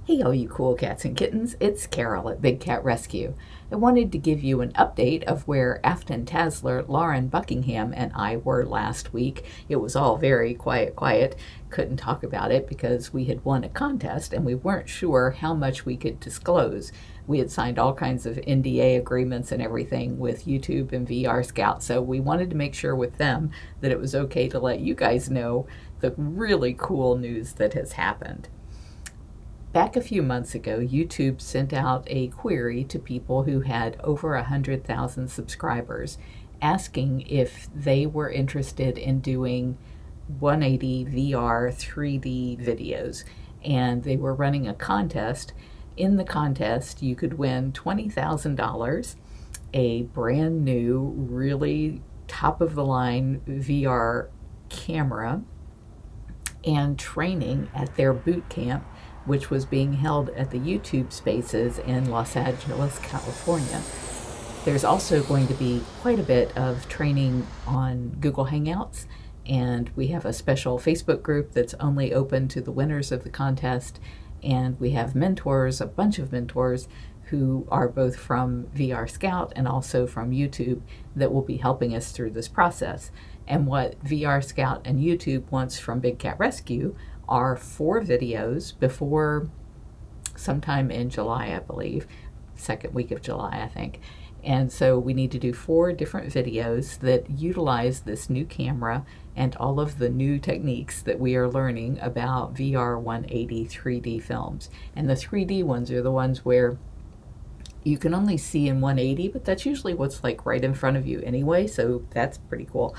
Hey, all you cool cats and kittens, it's Carol at Big Cat Rescue. I wanted to give you an update of where Afton Tasler, Lauren Buckingham, and I were last week. It was all very quiet. Couldn't talk about it because we had won a contest and we weren't sure how much we could disclose. We had signed all kinds of NDA agreements and everything with YouTube and VR Scout, so we wanted to make sure with them that it was okay to let you guys know the really cool news that has happened. Back a few months ago, YouTube sent out a query to people who had over 100,000 subscribers asking if they were interested in doing 180 VR 3D videos. And they were running a contest. In the contest, you could win $20,000, a brand new, really top of the line VR camera, and training at their boot camp, which was being held at the YouTube Spaces in Los Angeles, California. There's also going to be quite a bit of training on Google Hangouts, and we have a special Facebook group that's only open to the winners of the contest, and we have mentors, a bunch of mentors, who are both from VR Scout and also from YouTube that will be helping us through this process. And what VR Scout and YouTube wants from Big Cat Rescue are 4 videos before sometime in July, I believe, second week of July, I think. And so we need to do 4 different videos that utilize this new camera and all of the new techniques that we are learning about VR 180 3D films. And the 3D ones are the ones where you can only see in 180, but that's usually what's like right in front of you anyway, so that's pretty cool.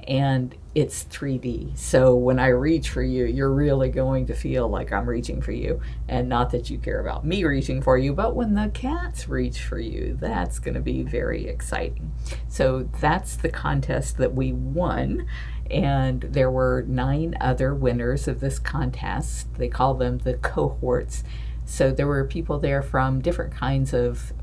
And it's 3D, so when I reach for you, you're really going to feel like I'm reaching for you, and not that you care about me reaching for you, but when the cats reach for you, that's going to be very exciting. So that's the contest that we won, and there were 9 other winners of this contest. They call them the cohorts. So there were people there from different kinds of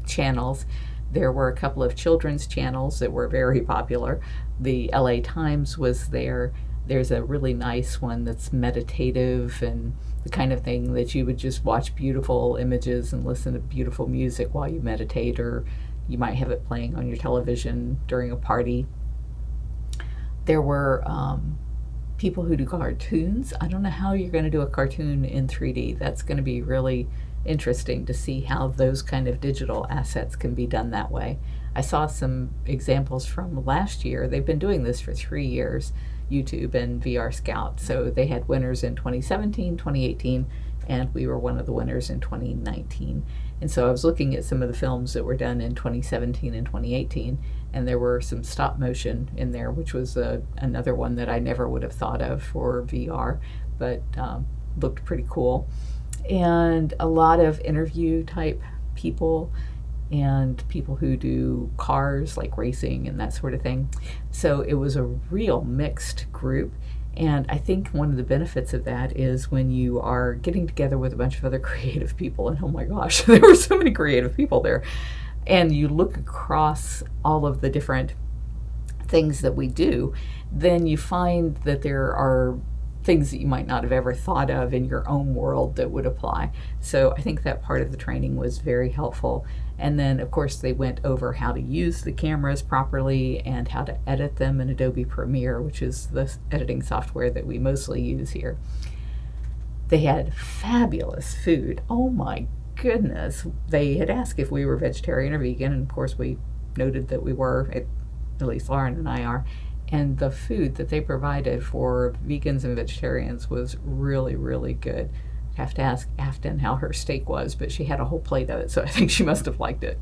channels. There were a couple of children's channels that were very popular. The LA Times was there. There's a really nice one that's meditative and the kind of thing that you would just watch beautiful images and listen to beautiful music while you meditate, or you might have it playing on your television during a party. There were people who do cartoons. I don't know how you're going to do a cartoon in 3D. That's going to be really interesting to see how those kind of digital assets can be done that way. I saw some examples from last year. They've been doing this for 3 years, YouTube and VR Scout. So they had winners in 2017, 2018, and we were one of the winners in 2019. And so I was looking at some of the films that were done in 2017 and 2018, and there were some stop motion in there, which was another one that I never would have thought of for VR, but looked pretty cool. And a lot of interview type people and people who do cars, like racing and that sort of thing. So it was a real mixed group. And I think one of the benefits of that is when you are getting together with a bunch of other creative people, and oh my gosh, there were so many creative people there, and you look across all of the different things that we do, then you find that there are things that you might not have ever thought of in your own world that would apply. So I think that part of the training was very helpful. And then, of course, they went over how to use the cameras properly and how to edit them in Adobe Premiere, which is the editing software that we mostly use here. They had fabulous food. Oh my goodness. They had asked if we were vegetarian or vegan, and of course we noted that we were, at least Lauren and I are. And the food that they provided for vegans and vegetarians was really, really good. I have to ask Afton how her steak was, but she had a whole plate of it, so I think she must have liked it.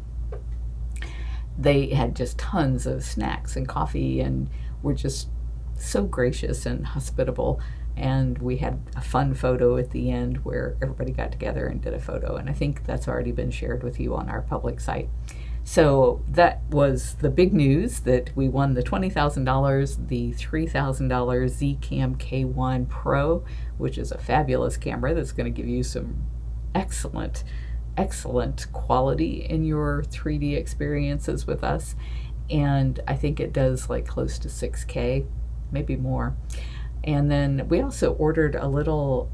They had just tons of snacks and coffee and were just so gracious and hospitable. And we had a fun photo at the end where everybody got together and did a photo, and I think that's already been shared with you on our public site. So that was the big news, that we won the $20,000, the $3,000 Z-Cam K1 Pro, which is a fabulous camera that's going to give you some excellent quality in your 3D experiences with us. And I think it does like close to 6K, maybe more. And then we also ordered a little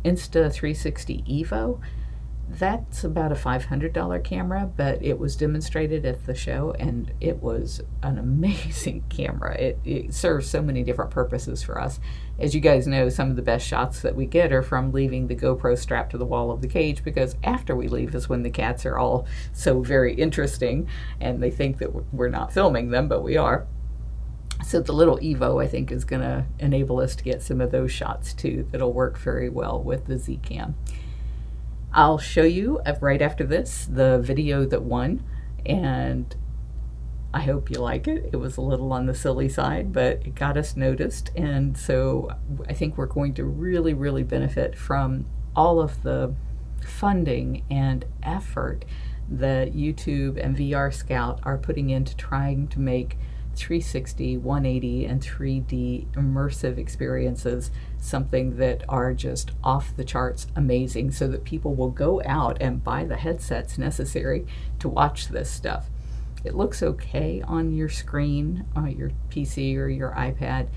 Insta360 Evo. That's about a $500 camera, but it was demonstrated at the show, and it was an amazing camera. It serves so many different purposes for us. As you guys know, some of the best shots that we get are from leaving the GoPro strapped to the wall of the cage, because after we leave is when the cats are all so very interesting, and they think that we're not filming them, but we are. So the little Evo, I think, is going to enable us to get some of those shots too that'll work very well with the Z-Cam. I'll show you right after this the video that won, and I hope you like it. It was a little on the silly side, but it got us noticed, and so I think we're going to really, really benefit from all of the funding and effort that YouTube and VR Scout are putting into trying to make 360, 180, and 3D immersive experiences something that are just off the charts amazing, so that people will go out and buy the headsets necessary to watch this stuff. It looks okay on your screen, your PC or your iPad.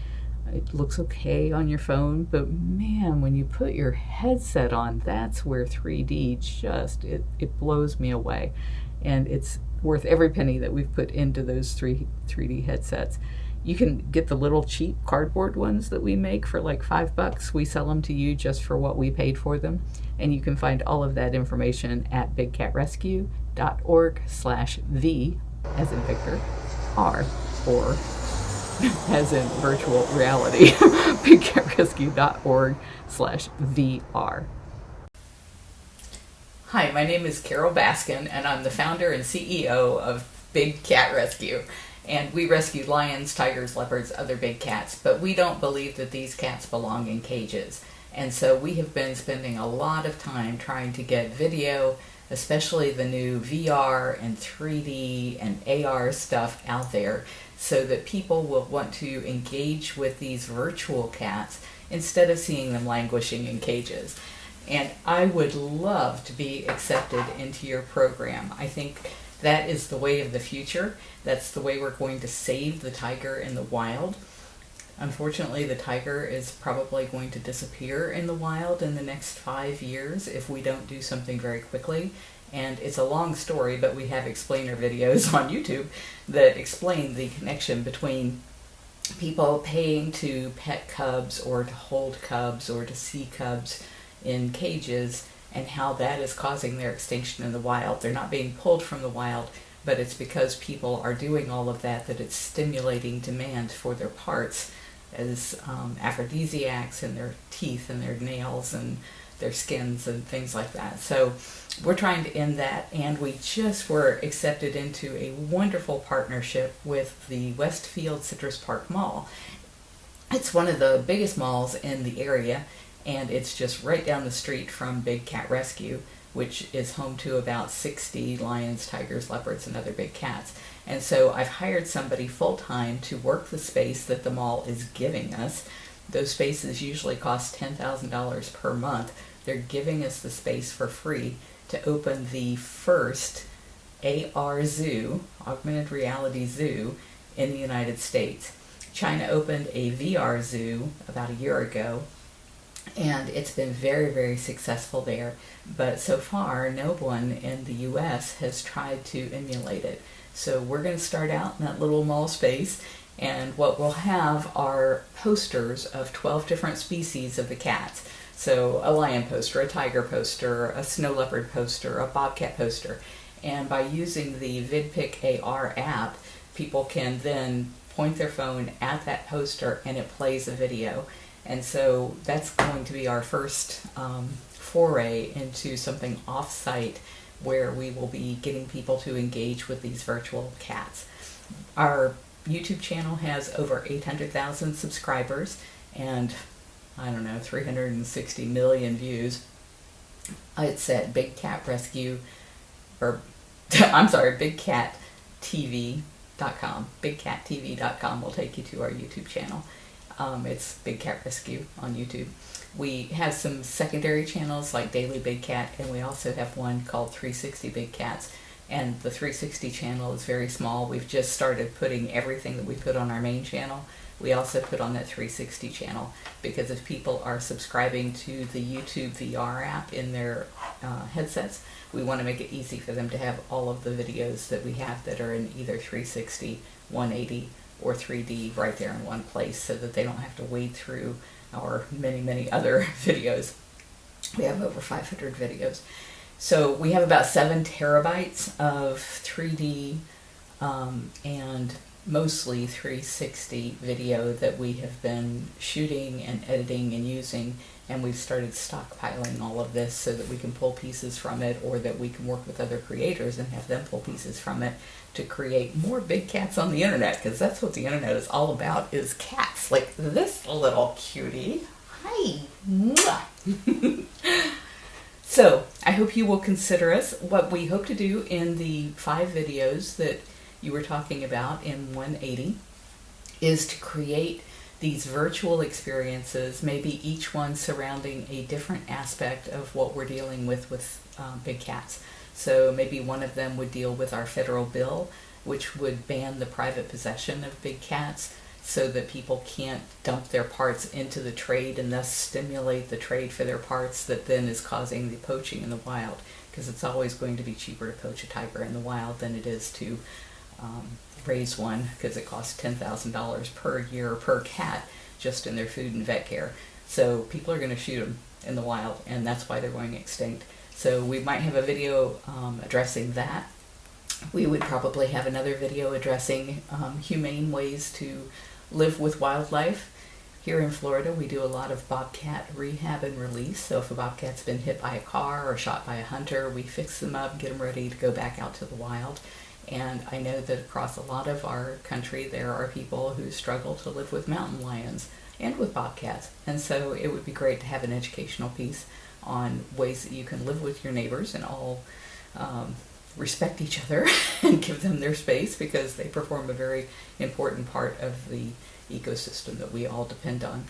It looks okay on your phone, but man, when you put your headset on, that's where 3D just, it blows me away. And it's worth every penny that we've put into those 3D headsets. You can get the little cheap cardboard ones that we make for like $5. We sell them to you just for what we paid for them. And you can find all of that information at bigcatrescue.org/V, as in Victor, R, or as in virtual reality, bigcatrescue.org/VR. Hi, my name is Carol Baskin, and I'm the founder and CEO of Big Cat Rescue. And we rescue lions, tigers, leopards, other big cats, but we don't believe that these cats belong in cages. And so we have been spending a lot of time trying to get video, especially the new VR and 3D and AR stuff out there, so that people will want to engage with these virtual cats instead of seeing them languishing in cages. And I would love to be accepted into your program. I think that is the way of the future. That's the way we're going to save the tiger in the wild. Unfortunately, the tiger is probably going to disappear in the wild in the next 5 years if we don't do something very quickly. And it's a long story, but we have explainer videos on YouTube that explain the connection between people paying to pet cubs or to hold cubs or to see cubs in cages, and how that is causing their extinction in the wild. They're not being pulled from the wild, but it's because people are doing all of that it's stimulating demand for their parts as aphrodisiacs in their teeth and their nails and their skins and things like that. So we're trying to end that, and we just were accepted into a wonderful partnership with the Westfield Citrus Park Mall. It's one of the biggest malls in the area, and it's just right down the street from Big Cat Rescue, which is home to about 60 lions, tigers, leopards, and other big cats. And so I've hired somebody full-time to work the space that the mall is giving us. Those spaces usually cost $10,000 per month. They're giving us the space for free to open the first AR zoo, augmented reality zoo, in the United States. China opened a VR zoo about a year ago, and it's been very, very successful there. But so far, no one in the U.S. has tried to emulate it. So we're going to start out in that little mall space, and what we'll have are posters of 12 different species of the cats. So a lion poster, a tiger poster, a snow leopard poster, a bobcat poster. And by using the VidPic AR app, people can then point their phone at that poster and it plays a video. And so that's going to be our first foray into something off-site where we will be getting people to engage with these virtual cats. Our YouTube channel has over 800,000 subscribers and, I don't know, 360 million views. It's at Big Cat Rescue, or I'm sorry, bigcattv.com. Bigcattv.com will take you to our YouTube channel. It's Big Cat Rescue on YouTube. We have some secondary channels like Daily Big Cat, and we also have one called 360 Big Cats. And the 360 channel is very small. We've just started putting everything that we put on our main channel we also put on that 360 channel, because if people are subscribing to the YouTube VR app in their headsets, we want to make it easy for them to have all of the videos that we have that are in either 360, 180, or 3D right there in one place, so that they don't have to wade through our many other videos. We have over 500 videos. So we have about 7 terabytes of 3D and mostly 360 video that we have been shooting and editing and using, and we've started stockpiling all of this so that we can pull pieces from it, or that we can work with other creators and have them pull pieces from it to create more big cats on the internet, because that's what the internet is all about, is cats like this little cutie. Hi. Mwah. So I hope you will consider us. What we hope to do in the 5 videos that you were talking about in 180 is to create these virtual experiences, maybe each one surrounding a different aspect of what we're dealing with big cats. So maybe one of them would deal with our federal bill, which would ban the private possession of big cats, so that people can't dump their parts into the trade and thus stimulate the trade for their parts that then is causing the poaching in the wild, because it's always going to be cheaper to poach a tiger in the wild than it is to raise one, because it costs $10,000 per year per cat just in their food and vet care. So people are going to shoot them in the wild, and that's why they're going extinct. So we might have a video addressing that. We would probably have another video addressing humane ways to live with wildlife. Here in Florida, we do a lot of bobcat rehab and release. So if a bobcat's been hit by a car or shot by a hunter, we fix them up, get them ready to go back out to the wild. And I know that across a lot of our country, there are people who struggle to live with mountain lions and with bobcats. And so it would be great to have an educational piece on ways that you can live with your neighbors and all respect each other and give them their space, because they perform a very important part of the ecosystem that we all depend on.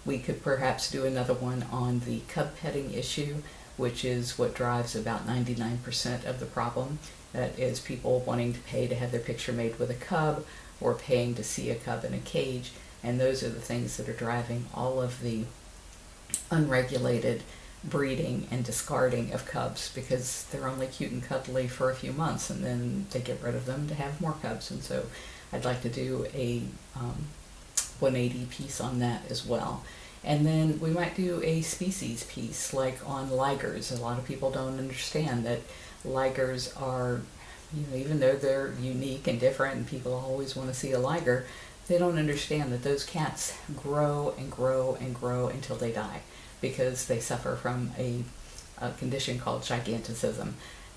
We could perhaps do another one on the cub petting issue, which is what drives about 99% of the problem. That is people wanting to pay to have their picture made with a cub, or paying to see a cub in a cage. And those are the things that are driving all of the unregulated breeding and discarding of cubs, because they're only cute and cuddly for a few months and then they get rid of them to have more cubs. And so I'd like to do a 180 piece on that as well. And then we might do a species piece, like on ligers. A lot of people don't understand that ligers are, even though they're unique and different and people always want to see a liger, they don't understand that those cats grow and grow and grow until they die, because they suffer from a condition called giganticism,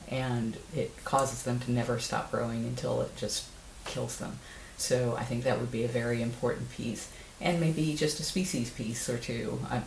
and it causes them to never stop growing until it just kills them. So I think that would be a very important piece. And maybe just a species piece or two. I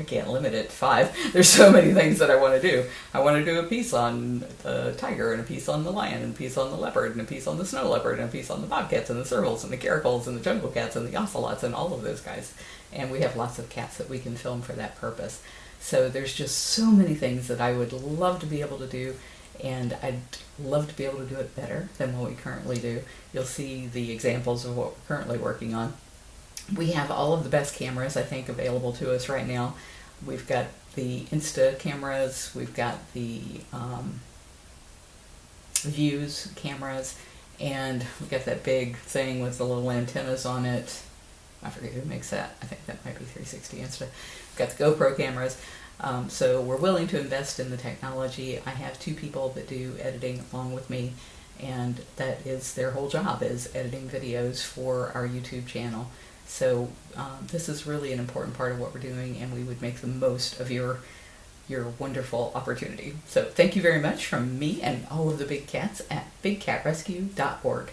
can't limit it to 5. There's so many things that I want to do. I want to do a piece on the tiger, and a piece on the lion, and a piece on the leopard, and a piece on the snow leopard, and a piece on the bobcats, and the servals, and the caracals, and the jungle cats, and the ocelots, and all of those guys. And we have lots of cats that we can film for that purpose. So there's just so many things that I would love to be able to do, and I'd love to be able to do it better than what we currently do. You'll see the examples of what we're currently working on. We have all of the best cameras, I think, available to us right now. We've got the Insta cameras, we've got the Views cameras, and we've got that big thing with the little antennas on it. I forget who makes that. I think that might be 360 Insta. We've got the GoPro cameras. So we're willing to invest in the technology. I have 2 people that do editing along with me, and that is their whole job, is editing videos for our YouTube channel. So this is really an important part of what we're doing, and we would make the most of your wonderful opportunity. So thank you very much from me and all of the big cats at bigcatrescue.org.